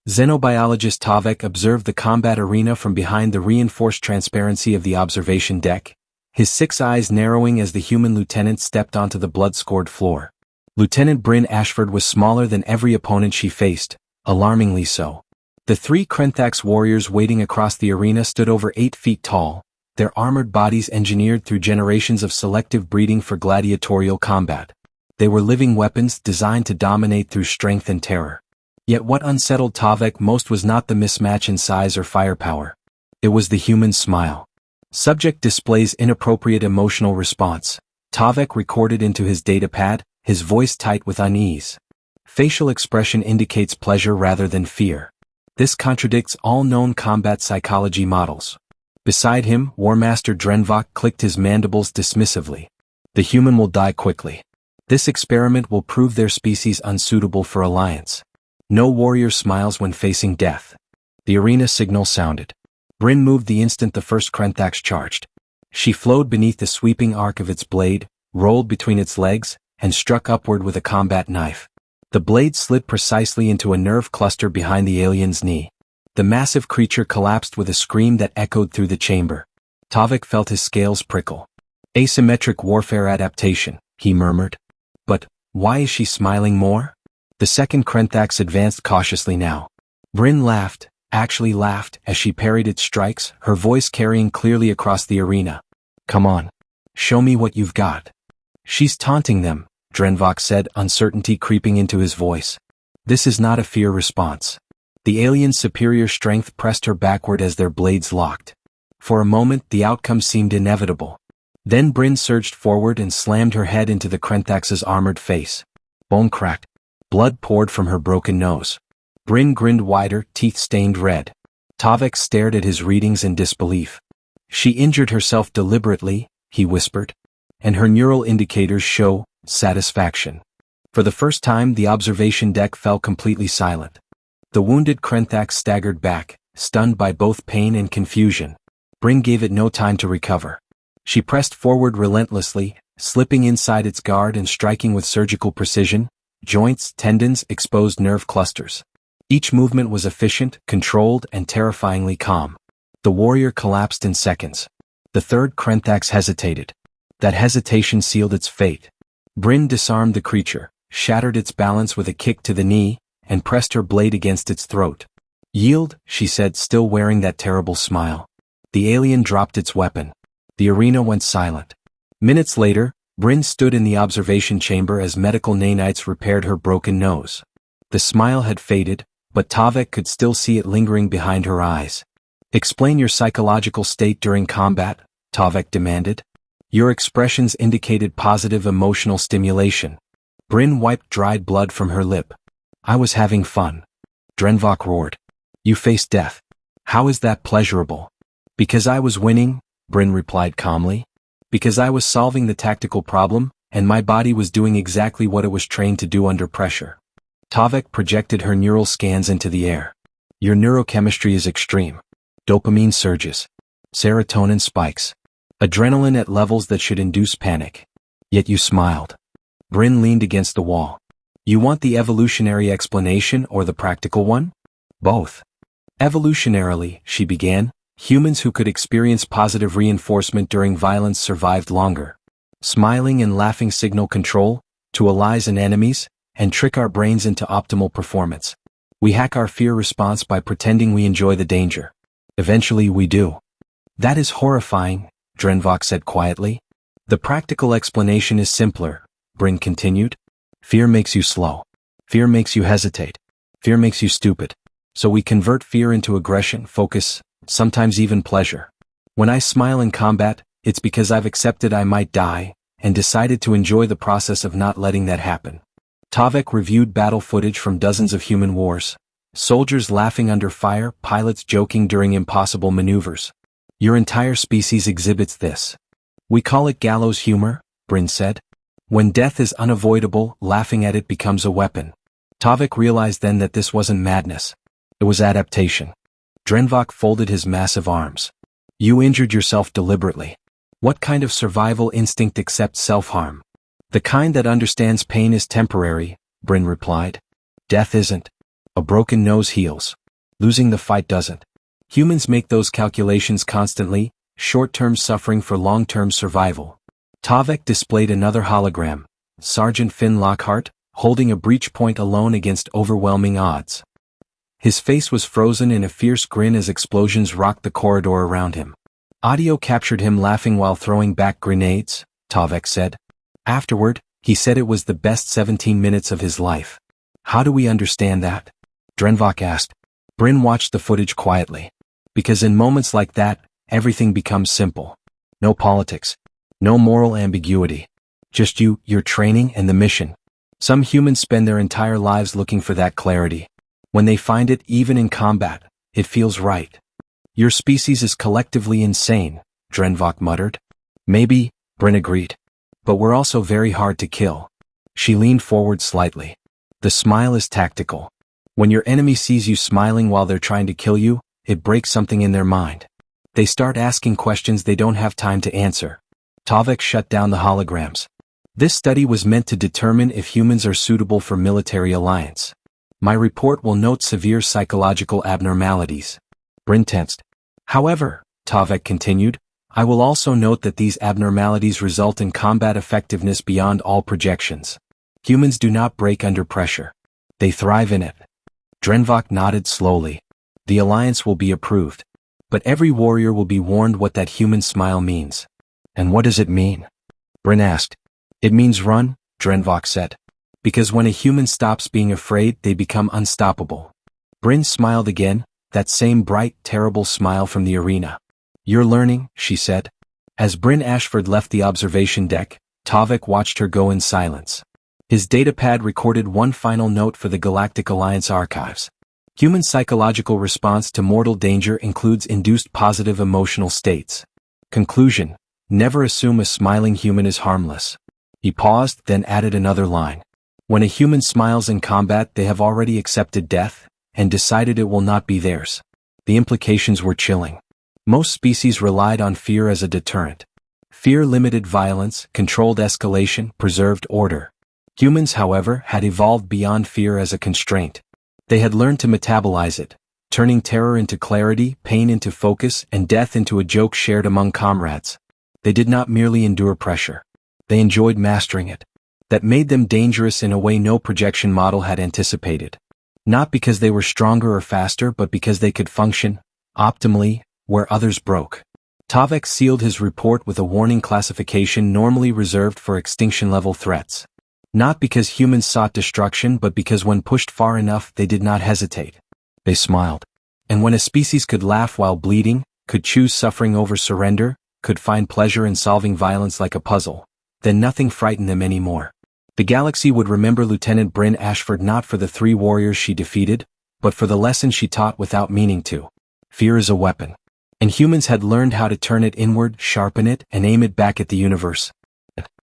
Xenobiologist Tavek observed the combat arena from behind the reinforced transparency of the observation deck, his 6 eyes narrowing as the human lieutenant stepped onto the blood-scored floor. Lieutenant Brynn Ashford was smaller than every opponent she faced, alarmingly so. The 3 Krenthax warriors waiting across the arena stood over 8 feet tall, their armored bodies engineered through generations of selective breeding for gladiatorial combat. They were living weapons designed to dominate through strength and terror. Yet what unsettled Tavek most was not the mismatch in size or firepower. It was the human smile. Subject displays inappropriate emotional response. Tavek recorded into his datapad, his voice tight with unease. Facial expression indicates pleasure rather than fear. This contradicts all known combat psychology models. Beside him, War Master Drenvok clicked his mandibles dismissively. The human will die quickly. This experiment will prove their species unsuitable for alliance. No warrior smiles when facing death. The arena signal sounded. Brynn moved the instant the first Krenthax charged. She flowed beneath the sweeping arc of its blade, rolled between its legs, and struck upward with a combat knife. The blade slid precisely into a nerve cluster behind the alien's knee. The massive creature collapsed with a scream that echoed through the chamber. Tavek felt his scales prickle. Asymmetric warfare adaptation, he murmured. But why is she smiling more? The second Krenthax advanced cautiously now. Brynn laughed, actually laughed, as she parried its strikes, her voice carrying clearly across the arena. Come on. Show me what you've got. She's taunting them, Drenvok said, uncertainty creeping into his voice. This is not a fear response. The alien's superior strength pressed her backward as their blades locked. For a moment the outcome seemed inevitable. Then Brynn surged forward and slammed her head into the Krenthax's armored face. Bone cracked. Blood poured from her broken nose. Brynn grinned wider, teeth stained red. Tavek stared at his readings in disbelief. She injured herself deliberately, he whispered. And her neural indicators show satisfaction. For the first time the observation deck fell completely silent. The wounded Krenthax staggered back, stunned by both pain and confusion. Brynn gave it no time to recover. She pressed forward relentlessly, slipping inside its guard and striking with surgical precision, joints, tendons, exposed nerve clusters. Each movement was efficient, controlled, and terrifyingly calm. The warrior collapsed in seconds. The third Krenthax hesitated. That hesitation sealed its fate. Brynn disarmed the creature, shattered its balance with a kick to the knee, and pressed her blade against its throat. Yield, she said, still wearing that terrible smile. The alien dropped its weapon. The arena went silent. Minutes later, Brynn stood in the observation chamber as medical nanites repaired her broken nose. The smile had faded, but Tavek could still see it lingering behind her eyes. Explain your psychological state during combat, Tavek demanded. Your expressions indicated positive emotional stimulation. Brynn wiped dried blood from her lip. I was having fun. Drenvok roared. You faced death. How is that pleasurable? Because I was winning, Brynn replied calmly. Because I was solving the tactical problem, and my body was doing exactly what it was trained to do under pressure. Tavek projected her neural scans into the air. Your neurochemistry is extreme. Dopamine surges. Serotonin spikes. Adrenaline at levels that should induce panic. Yet you smiled. Brynn leaned against the wall. You want the evolutionary explanation or the practical one? Both. Evolutionarily, she began, humans who could experience positive reinforcement during violence survived longer. Smiling and laughing signal control, to allies and enemies, and trick our brains into optimal performance. We hack our fear response by pretending we enjoy the danger. Eventually we do. That is horrifying, Drenvok said quietly. The practical explanation is simpler, Brynn continued. Fear makes you slow. Fear makes you hesitate. Fear makes you stupid. So we convert fear into aggression, focus, sometimes even pleasure. When I smile in combat, it's because I've accepted I might die, and decided to enjoy the process of not letting that happen. Tavek reviewed battle footage from dozens of human wars. Soldiers laughing under fire, pilots joking during impossible maneuvers. Your entire species exhibits this. We call it gallows humor, Brynn said. When death is unavoidable, laughing at it becomes a weapon. Tavek realized then that this wasn't madness. It was adaptation. Drenvok folded his massive arms. You injured yourself deliberately. What kind of survival instinct accepts self-harm? The kind that understands pain is temporary, Brynn replied. Death isn't. A broken nose heals. Losing the fight doesn't. Humans make those calculations constantly, short-term suffering for long-term survival. Tavek displayed another hologram, Sergeant Finn Lockhart, holding a breach point alone against overwhelming odds. His face was frozen in a fierce grin as explosions rocked the corridor around him. Audio captured him laughing while throwing back grenades, Tavek said. Afterward, he said it was the best 17 minutes of his life. How do we understand that? Drenvok asked. Brynn watched the footage quietly. Because in moments like that, everything becomes simple. No politics. No moral ambiguity. Just you, your training, and the mission. Some humans spend their entire lives looking for that clarity. When they find it, even in combat, it feels right. Your species is collectively insane, Drenvok muttered. Maybe, Brynn agreed. But we're also very hard to kill. She leaned forward slightly. The smile is tactical. When your enemy sees you smiling while they're trying to kill you, it breaks something in their mind. They start asking questions they don't have time to answer. Tavek shut down the holograms. This study was meant to determine if humans are suitable for military alliance. My report will note severe psychological abnormalities. Brynn tensed. However, Tavek continued, I will also note that these abnormalities result in combat effectiveness beyond all projections. Humans do not break under pressure. They thrive in it. Drenvok nodded slowly. The alliance will be approved. But every warrior will be warned what that human smile means. And what does it mean? Brynn asked. It means run, Drenvok said. Because when a human stops being afraid, they become unstoppable. Brynn smiled again, that same bright, terrible smile from the arena. You're learning, she said. As Brynn Ashford left the observation deck, Tavek watched her go in silence. His datapad recorded one final note for the Galactic Alliance archives. Human psychological response to mortal danger includes induced positive emotional states. Conclusion: never assume a smiling human is harmless. He paused, then added another line. When a human smiles in combat, they have already accepted death, and decided it will not be theirs. The implications were chilling. Most species relied on fear as a deterrent. Fear limited violence, controlled escalation, preserved order. Humans, however, had evolved beyond fear as a constraint. They had learned to metabolize it, turning terror into clarity, pain into focus, and death into a joke shared among comrades. They did not merely endure pressure. They enjoyed mastering it. That made them dangerous in a way no projection model had anticipated. Not because they were stronger or faster, but because they could function, optimally, where others broke. Tavek sealed his report with a warning classification normally reserved for extinction-level threats. Not because humans sought destruction, but because when pushed far enough, they did not hesitate. They smiled. And when a species could laugh while bleeding, could choose suffering over surrender, could find pleasure in solving violence like a puzzle, then nothing frightened them anymore. The galaxy would remember Lieutenant Brynn Ashford not for the 3 warriors she defeated, but for the lesson she taught without meaning to. Fear is a weapon. And humans had learned how to turn it inward, sharpen it, and aim it back at the universe.